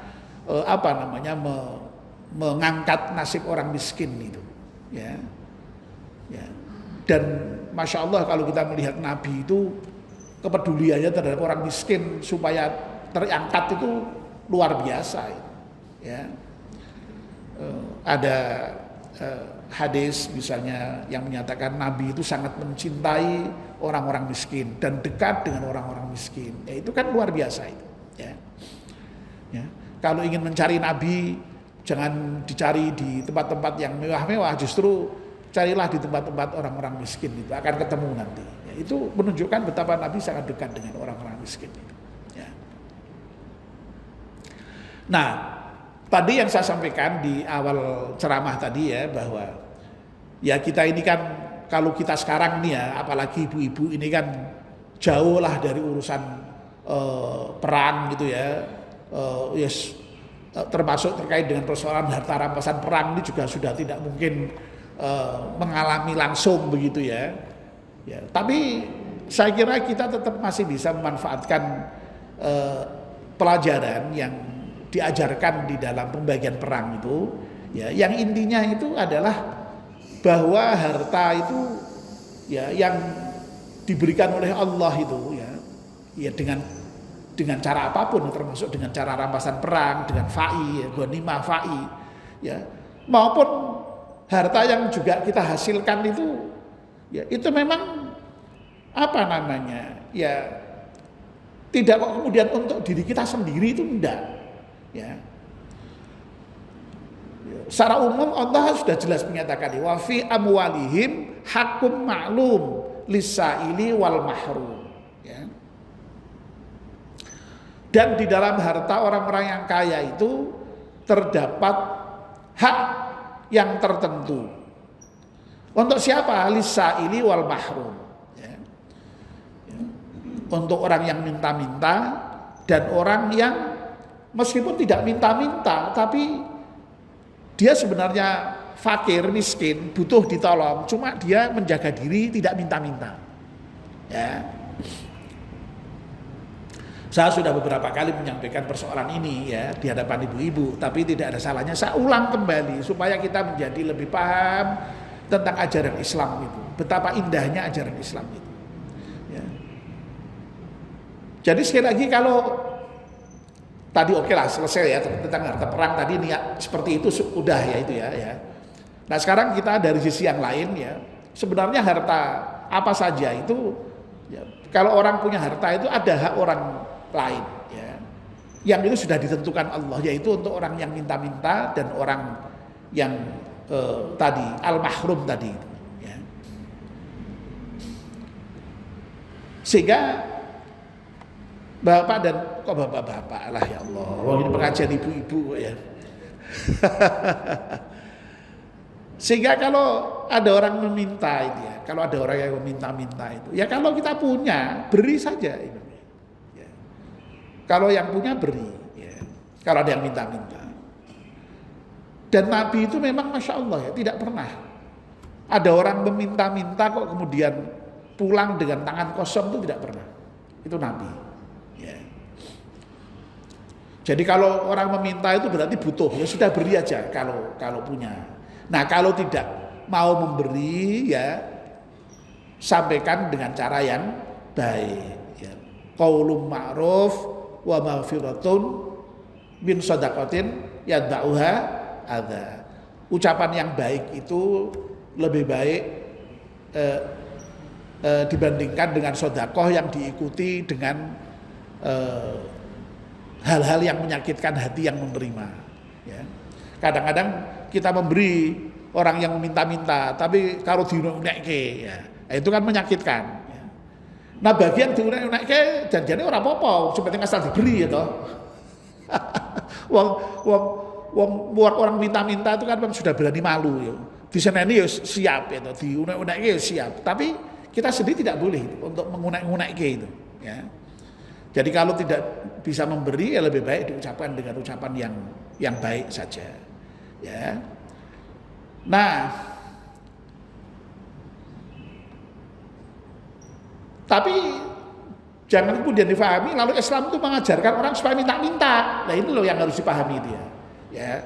mengangkat nasib orang miskin itu ya. Ya. Dan Masya Allah kalau kita melihat Nabi itu kepeduliannya terhadap orang miskin supaya terangkat itu luar biasa ya. Ada hadis misalnya yang menyatakan Nabi itu sangat mencintai orang-orang miskin dan dekat dengan orang-orang miskin ya, itu kan luar biasa itu ya. Ya. Kalau ingin mencari Nabi jangan dicari di tempat-tempat yang mewah-mewah, justru carilah di tempat-tempat orang-orang miskin itu akan ketemu nanti ya, itu menunjukkan betapa Nabi sangat dekat dengan orang-orang miskin itu ya. Nah tadi yang saya sampaikan di awal ceramah tadi ya, bahwa ya kita ini kan kalau kita sekarang nih ya, apalagi ibu-ibu ini kan jauh lah dari urusan perang gitu ya, yes, termasuk terkait dengan persoalan harta rampasan perang ini juga sudah tidak mungkin mengalami langsung begitu ya. Ya, tapi saya kira kita tetap masih bisa memanfaatkan pelajaran yang diajarkan di dalam pembagian perang itu ya, yang intinya itu adalah bahwa harta itu ya yang diberikan oleh Allah itu ya dengan cara apapun, termasuk dengan cara rampasan perang, dengan fa'i, ghanimah fa'i ya, maupun harta yang juga kita hasilkan itu ya itu memang apa namanya ya tidak kok kemudian untuk diri kita sendiri, itu enggak ya. Secara umum Allah sudah jelas menyatakan wa fi amwalihim hakum ma'lum lisaili wal mahrum Ya. Dan di dalam harta orang-orang yang kaya itu terdapat hak yang tertentu. Untuk siapa? Lis-sa'ili wal mahrum. Ya. Ya. Untuk orang yang minta-minta dan orang yang meskipun tidak minta-minta tapi dia sebenarnya fakir, miskin, butuh ditolong, cuma dia menjaga diri tidak minta-minta. Ya. Saya sudah beberapa kali menyampaikan persoalan ini ya di hadapan ibu-ibu, tapi tidak ada salahnya saya ulang kembali supaya kita menjadi lebih paham tentang ajaran Islam itu. Betapa indahnya ajaran Islam itu. Ya. Jadi sekali lagi kalau tadi oke lah selesai ya tentang harta perang tadi niat seperti itu udah ya itu ya. Nah sekarang kita dari sisi yang lain ya, sebenarnya harta apa saja itu ya, kalau orang punya harta itu ada hak orang lain ya, yang itu sudah ditentukan Allah, yaitu untuk orang yang minta-minta dan orang yang tadi al-mahrum tadi ya. Sehingga bapak dan kok bapak-bapak lah ya Allah, ini pengajian ibu-ibu ya. Sehingga kalau ada orang meminta itu ya, kalau ada orang yang meminta-minta itu, ya kalau kita punya beri saja. Ya. Kalau yang punya beri, ya. Kalau ada yang minta-minta. Dan Nabi itu memang masya Allah ya tidak pernah ada orang meminta-minta kok kemudian pulang dengan tangan kosong, itu tidak pernah. Itu Nabi. Ya. Jadi kalau orang meminta itu berarti butuh, ya sudah beri aja kalau punya. Nah kalau tidak mau memberi ya sampaikan dengan cara yang baik ya. Qaulun ma'ruf wa maghfiratun min shadaqatin yad'uha adza. Ucapan yang baik itu lebih baik dibandingkan dengan sedekah yang diikuti dengan hal-hal yang menyakitkan hati yang menerima ya. Kadang-kadang kita memberi orang yang meminta-minta, tapi kalau diunek-unekke ya, itu kan menyakitkan. Ya. Nah bagian diunek-unekke janjane ora apa-apa, seperti asal diberi ya toh. Wong orang minta-minta itu kan sudah berani malu ya. Diseneni ya siap ya toh, diunek-unekke ya siap. Tapi kita sendiri tidak boleh untuk mengunek-unekke itu. Ya. Jadi kalau tidak bisa memberi ya lebih baik diucapkan dengan ucapan yang baik saja. Ya. Nah, tapi jangan kemudian difahami lalu Islam itu mengajarkan orang supaya minta-minta. Nah itu loh yang harus dipahami dia. Ya.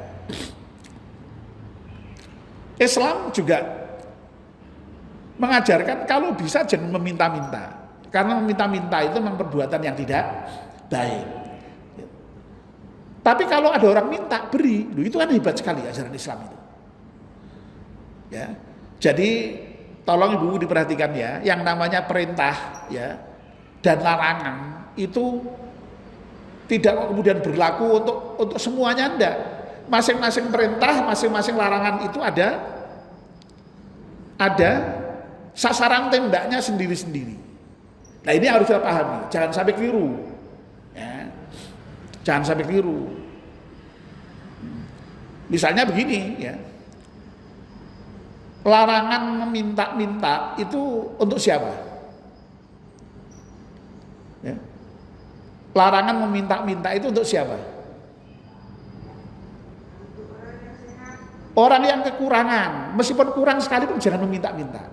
Islam juga mengajarkan kalau bisa jangan meminta-minta, karena meminta-minta itu memang perbuatan yang tidak baik. Tapi kalau ada orang minta beri, itu kan hebat sekali ajaran Islam itu. Ya, jadi tolong ibu diperhatikan ya, yang namanya perintah ya dan larangan itu tidak kemudian berlaku untuk semuanya, enggak. Masing-masing perintah, masing-masing larangan itu ada sasaran tembaknya sendiri-sendiri. Nah ini harus kita pahami, jangan sampai keliru. Ya. Jangan sampai keliru. Misalnya begini ya. Larangan meminta-minta itu untuk siapa? Ya. Larangan meminta-minta itu untuk siapa? Orang yang kekurangan, meskipun kurang sekalipun jangan meminta-minta.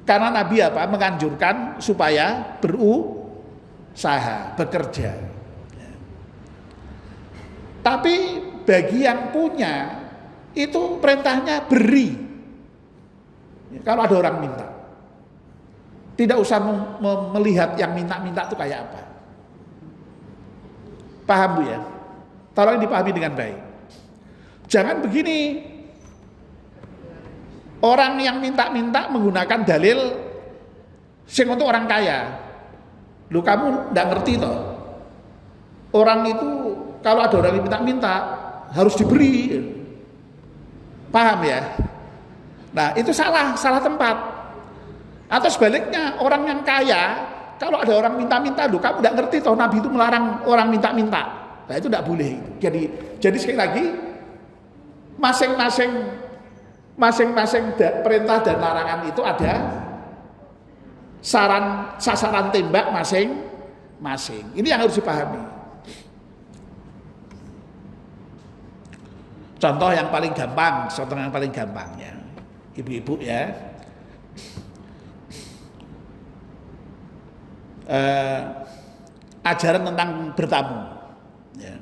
Karena Nabi apa? Menganjurkan supaya berusaha, bekerja. Ya. Tapi bagi yang punya itu perintahnya beri. Kalau ada orang minta, tidak usah melihat yang minta-minta itu kayak apa. Paham Bu ya? Tolong dipahami dengan baik. Jangan begini. Orang yang minta-minta menggunakan dalil sing untuk orang kaya. Lu kamu enggak ngerti toh. Orang itu kalau ada orang yang minta-minta harus diberi. Paham ya? Nah, itu salah tempat. Atau sebaliknya, orang yang kaya Kalau ada orang minta-minta, loh kamu tidak ngerti toh Nabi itu melarang orang minta-minta. Nah itu tidak boleh. Jadi sekali lagi masing-masing perintah dan larangan itu ada sasaran tembak masing-masing. Ini yang harus dipahami. Contoh yang paling gampang ya, ibu-ibu ya. Ajaran tentang bertamu. Ya.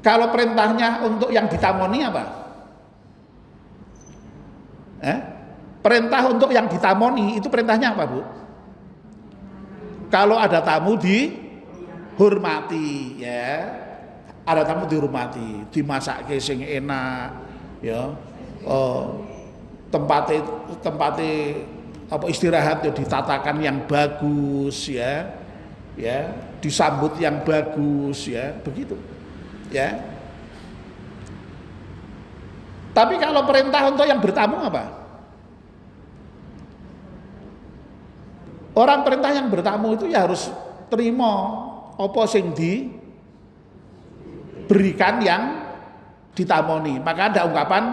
Kalau perintahnya untuk yang ditamoni apa? Perintah untuk yang ditamoni itu perintahnya apa, Bu? Kalau ada tamu dihormati, ya. Ada tamu dihormati, dimasak sing enak, ya. Tempatnya apa istirahat ya ditatakan yang bagus, ya. Ya, disambut yang bagus, ya, begitu. Ya. Tapi kalau perintah untuk yang bertamu apa? Orang perintah yang bertamu itu ya harus terima apa sing diberikan yang ditamoni. Maka ada ungkapan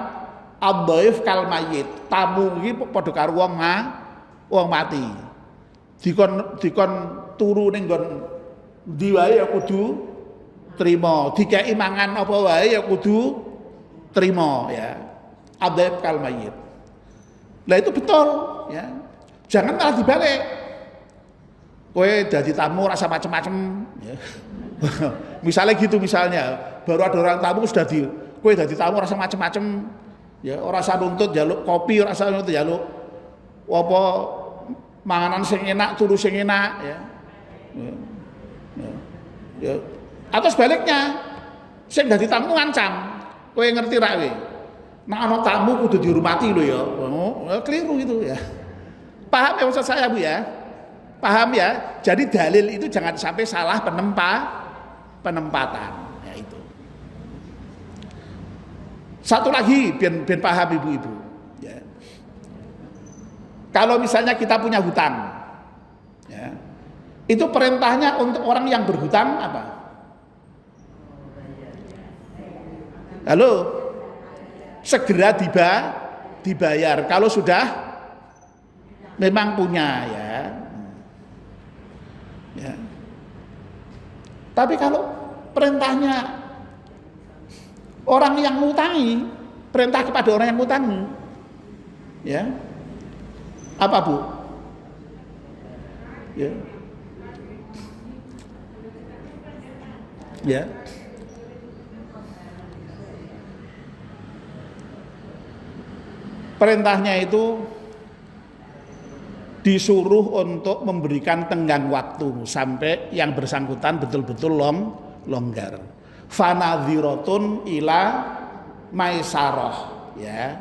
adzaif kal mayyit. Tamu iki padha karo wong mati. Dikon turu ning nggon ndi wae ya kudu trima. Dikeki mangan apa wae ya kudu trima, ya. Adzaif kal mayyit. Lah itu betul, ya. Jangan malah dibalik. Kowe dadi tamu rasa macem-macem, ya. Misalnya gitu, baru ada orang tamu sudah kowe dadi tamu rasa macem-macem, ya, ora usah nuntut jaluk kopi, ora usah nuntut jaluk apa manganan sing enak, turu sing enak, ya. Ya. Atau sebaliknya, sing dadi tamu ngancam, kowe ngerti ra kowe? Nek ana tamu kudu dihormati lho ya. Keliru itu, ya. Paham ya maksud saya, Bu, ya? Paham ya? Jadi dalil itu jangan sampai salah penempatan, ya itu. Satu lagi biar paham ibu-ibu, ya. Kalau misalnya kita punya hutang, ya, itu perintahnya untuk orang yang berhutang apa? Halo, segera dibayar kalau sudah memang punya, ya. Ya. Tapi kalau perintahnya orang yang ngutangi, perintah kepada orang yang ngutangi, ya, apa, Bu? Ya, ya. Perintahnya itu disuruh untuk memberikan tenggang waktu sampai yang bersangkutan betul-betul longgar. Fanadhiratun ila maisarah, ya,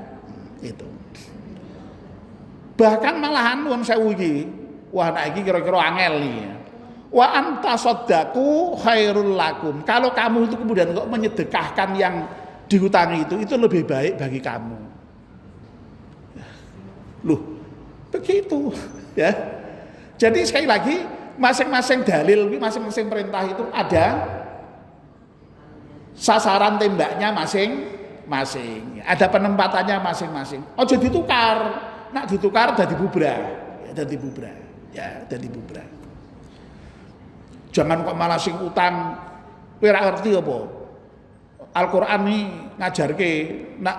itu. Bahkan malahan wong sewu iki, wah nek iki kira-kira angel nih. Ya. Wa anta saddaqu khairul lakum. Kalau kamu itu kemudian kok menyedekahkan yang dihutangi itu lebih baik bagi kamu. Loh, begitu, ya. Jadi sekali lagi masing-masing dalil, masing-masing perintah itu ada sasaran tembaknya masing-masing, ada penempatannya masing-masing. Ojo ditukar, nak ditukar jadi bubrah, ya, jadi bubrah. Jangan kok malah sing utang, kowe ora ngerti apa? Al-Qur'an iki ngajarke nak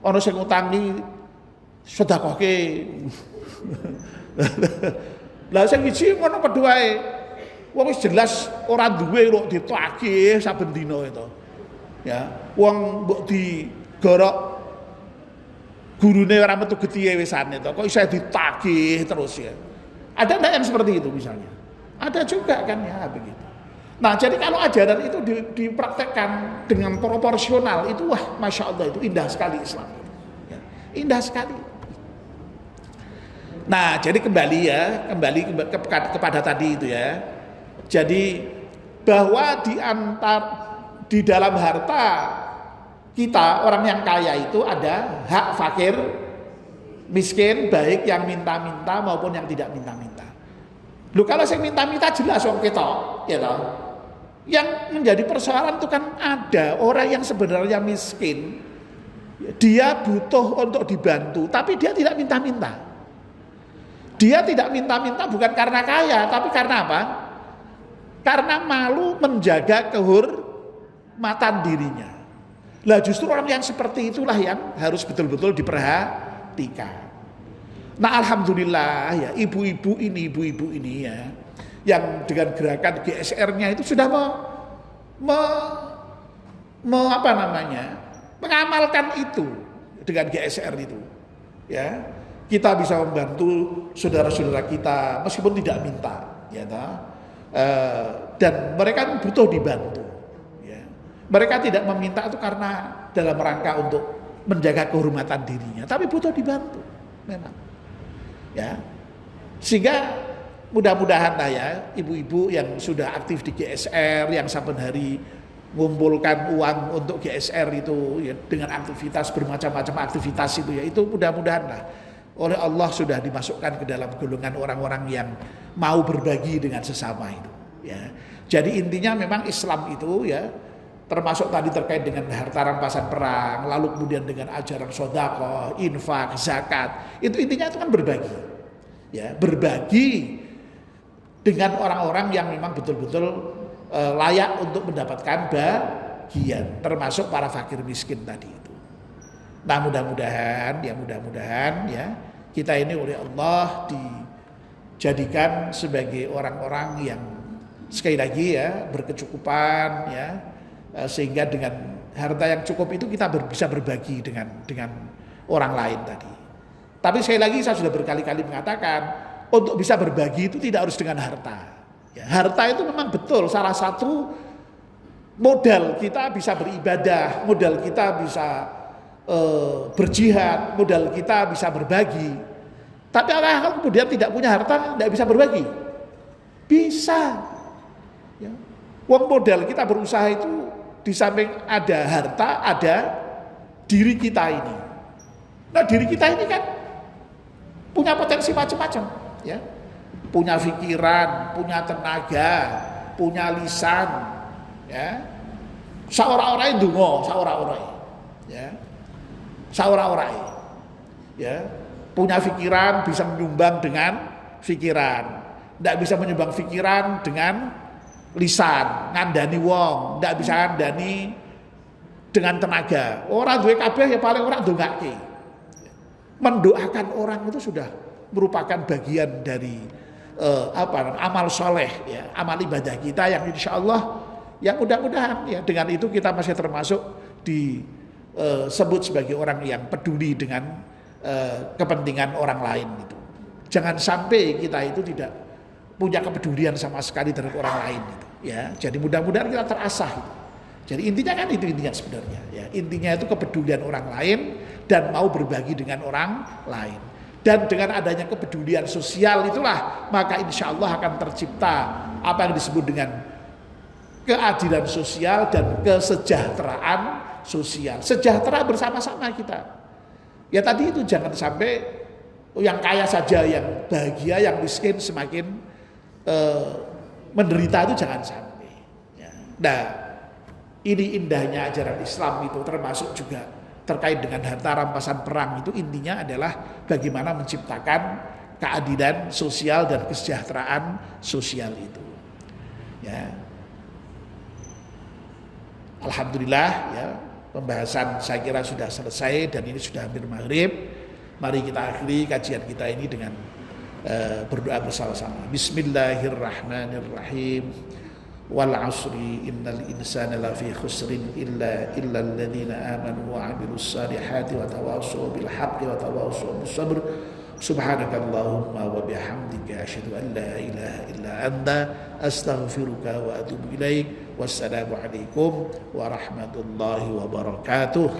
ana sing utang iki sedekahke. Lah sing siji ngono padha wae. Wong wis jelas ora duwe kok ditagih saben dina itu. Ya, wong mbok digorok gurune ora metu gethihe wisane to. Kok iso ditagih terus, ya. Ada enggak yang seperti itu misalnya? Ada juga kan, ya, begitu. Nah, jadi kalau ajaran itu dipraktekkan dengan proporsional itu, wah, masya Allah, itu indah sekali Islam. Ya, indah sekali. Nah, jadi kembali kepada tadi itu, ya. Jadi bahwa di dalam harta kita orang yang kaya itu ada hak fakir miskin baik yang minta-minta maupun yang tidak minta-minta. Lu kalau saya minta-minta jelas wong ketok, ya toh. Yang menjadi persoalan itu kan ada orang yang sebenarnya miskin, dia butuh untuk dibantu, tapi dia tidak minta-minta. Dia tidak minta-minta bukan karena kaya, tapi karena apa? Karena malu menjaga kehormatan dirinya. Lah justru orang yang seperti itulah yang harus betul-betul diperhatikan. Nah alhamdulillah ya ibu-ibu ini ya yang dengan gerakan GSR-nya itu sudah mengamalkan itu dengan GSR itu ya. Kita bisa membantu saudara-saudara kita meskipun tidak minta ya dan mereka butuh dibantu ya. Mereka tidak meminta itu karena dalam rangka untuk menjaga kehormatan dirinya, tapi butuh dibantu memang ya. Sehingga mudah-mudahan lah ya ibu-ibu yang sudah aktif di GSR, yang saben hari mengumpulkan uang untuk GSR itu ya, dengan aktivitas bermacam-macam aktivitas itu ya, itu mudah-mudahan lah oleh Allah sudah dimasukkan ke dalam golongan orang-orang yang mau berbagi dengan sesama itu ya. Jadi intinya memang Islam itu ya, termasuk tadi terkait dengan harta rampasan perang, lalu kemudian dengan ajaran sedekah, infak, zakat, itu intinya itu kan berbagi ya, berbagi dengan orang-orang yang memang betul-betul layak untuk mendapatkan bagian, termasuk para fakir miskin tadi itu. Nah mudah-mudahan ya kita ini oleh Allah dijadikan sebagai orang-orang yang sekali lagi ya berkecukupan ya, sehingga dengan harta yang cukup itu kita bisa berbagi dengan orang lain tadi. Tapi sekali lagi saya sudah berkali-kali mengatakan untuk bisa berbagi itu tidak harus dengan harta. Ya, harta itu memang betul salah satu modal kita bisa beribadah, modal kita bisa berjihad, modal kita bisa berbagi. Tapi kalau kemudian tidak punya harta tidak bisa berbagi, bisa. Ya. Uang modal kita berusaha itu di samping ada harta, ada diri kita ini. Nah diri kita ini kan punya potensi macam-macam, ya. Punya pikiran, punya tenaga, punya lisan, ya. Saora-orai ndonga, saora-orai. Ya. Saora-orai. Ya. Punya pikiran bisa menyumbang dengan pikiran. Tidak bisa menyumbang pikiran dengan lisan, ngandani wong, tidak bisa ngandani dengan tenaga. Orang duwe kabeh ya paling orang ndongake. Mendoakan orang itu sudah merupakan bagian dari amal soleh ya, amal ibadah kita yang insya Allah yang mudah-mudahan ya dengan itu kita masih termasuk disebut sebagai orang yang peduli dengan kepentingan orang lain itu. Jangan sampai kita itu tidak punya kepedulian sama sekali terhadap orang lain itu ya. Jadi mudah-mudahan kita terasah itu. Jadi intinya kan itu intinya sebenarnya ya. Intinya itu kepedulian orang lain dan mau berbagi dengan orang lain. Dan dengan adanya kepedulian sosial itulah maka insya Allah akan tercipta apa yang disebut dengan keadilan sosial dan kesejahteraan sosial. Sejahtera bersama-sama kita. Ya tadi itu jangan sampai yang kaya saja yang bahagia, yang miskin semakin menderita, itu jangan sampai. Ya. Nah ini indahnya ajaran Islam itu termasuk juga terkait dengan harta rampasan perang itu intinya adalah bagaimana menciptakan keadilan sosial dan kesejahteraan sosial itu. Ya. Alhamdulillah ya pembahasan saya kira sudah selesai dan ini sudah hampir maghrib. Mari kita akhiri kajian kita ini dengan berdoa bersama-sama. Bismillahirrahmanirrahim. Wal 'asri innal insana lafi khusrin illa alladziina aamanu wa 'amilus shalihati wa tawassaw bil haqqi wa tawassaw bis sabr. Subhanakallahumma wa bihamdika asyhadu an la ilaha illa anta astaghfiruka wa atubu ilaik. Wassalamu alaikum warahmatullahi wabarakatuh.